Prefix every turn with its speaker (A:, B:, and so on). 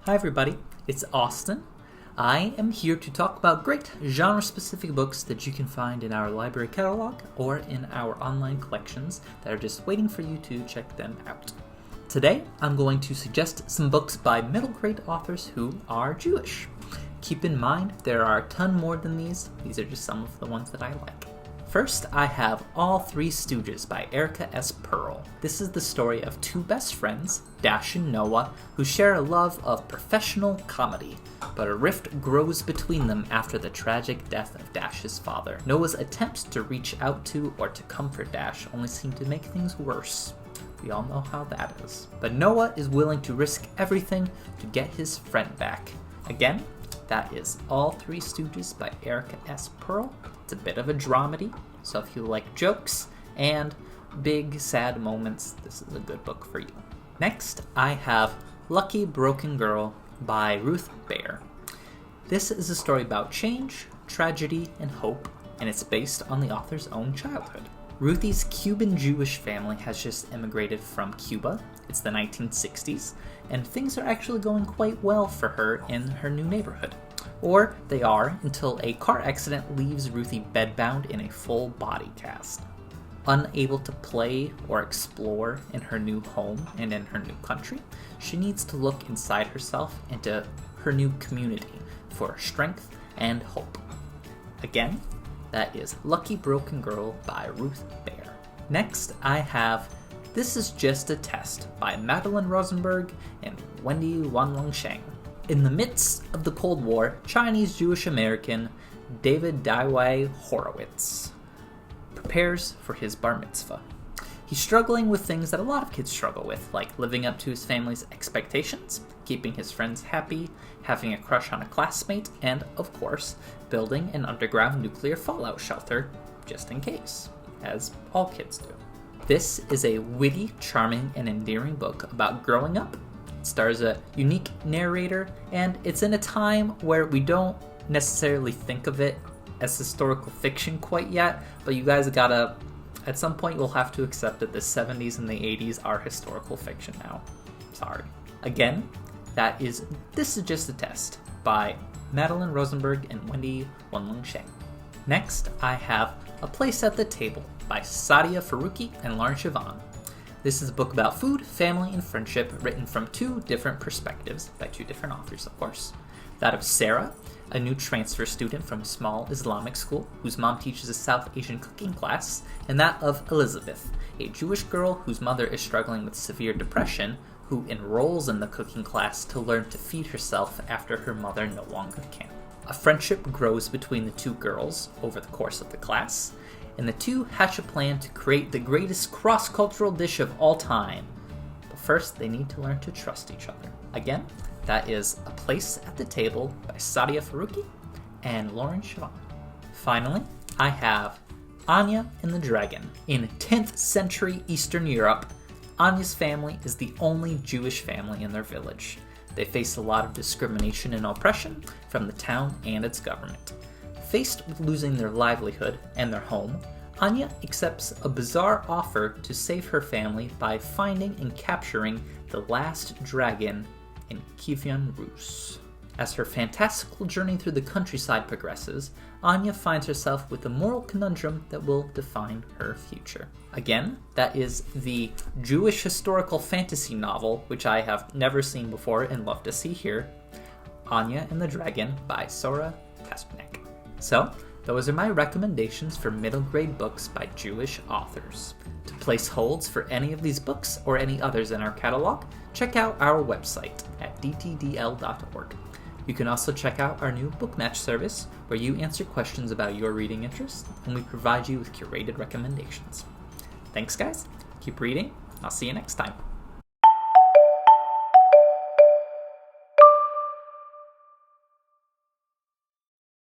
A: Hi everybody, it's Austin. I am here to talk about great genre-specific books that you can find in our library catalog or in our online collections that are just waiting for you to check them out. Today, I'm going to suggest some books by middle grade authors who are Jewish. Keep in mind, there are a ton more than these. These are just some of the ones that I like. First, I have All Three Stooges by Erica S. Perl. This is the story of two best friends, Dash and Noah, who share a love of professional comedy. But a rift grows between them after the tragic death of Dash's father. Noah's attempts to reach out to or to comfort Dash only seem to make things worse. We all know how that is. But Noah is willing to risk everything to get his friend back. Again, that is All Three Stooges by Erica S. Perl. It's a bit of a dramedy, so if you like jokes and big sad moments, this is a good book for you. Next, I have Lucky Broken Girl by Ruth Behar. This is a story about change, tragedy, and hope, and it's based on the author's own childhood. Ruthie's Cuban Jewish family has just immigrated from Cuba. It's the 1960s, and things are actually going quite well for her in her new neighborhood. Or they are, until a car accident leaves Ruthie bedbound in a full body cast. Unable to play or explore in her new home and in her new country, she needs to look inside herself into her new community for strength and hope. Again, that is Lucky Broken Girl by Ruth Behar. Next, I have This Is Just a Test by Madelyn Rosenberg and Wendy Wan-Long Shang. In the midst of the Cold War, Chinese-Jewish American David Daiwei Horowitz prepares for his bar mitzvah. He's struggling with things that a lot of kids struggle with, like living up to his family's expectations, keeping his friends happy, having a crush on a classmate, and, of course, building an underground nuclear fallout shelter, just in case, as all kids do. This is a witty, charming, and endearing book about growing up. It stars a unique narrator, and it's in a time where we don't necessarily think of it as historical fiction quite yet, but you guys gotta, at some point you'll have to accept that the 70s and the 80s are historical fiction now. Sorry. Again, that is This Is Just a Test by Madelyn Rosenberg and Wendy Wan-Long Shang. Next, I have A Place at the Table by Saadia, Faruqi, and Shovan. This is a book about food, family, and friendship written from two different perspectives by two different authors, of course. That of Sarah, a new transfer student from a small Islamic school whose mom teaches a South Asian cooking class, and that of Elizabeth, a Jewish girl whose mother is struggling with severe depression, who enrolls in the cooking class to learn to feed herself after her mother no longer can. A friendship grows between the two girls over the course of the class, and the two hatch a plan to create the greatest cross-cultural dish of all time. But first, they need to learn to trust each other. Again, that is A Place at the Table by Saadia Faruqi and Shovan. Finally, I have Anya and the Dragon. In 10th century Eastern Europe, Anya's family is the only Jewish family in their village. They face a lot of discrimination and oppression from the town and its government. Faced with losing their livelihood and their home, Anya accepts a bizarre offer to save her family by finding and capturing the last dragon in Kievan Rus. As her fantastical journey through the countryside progresses, Anya finds herself with a moral conundrum that will define her future. Again, that is the Jewish historical fantasy novel, which I have never seen before and love to see here, Anya and the Dragon by Pasternack. So, those are my recommendations for middle grade books by Jewish authors. To place holds for any of these books or any others in our catalog, check out our website at dtdl.org. You can also check out our new BookMatch service, where you answer questions about your reading interests, and we provide you with curated recommendations. Thanks, guys. Keep reading. I'll see you next time.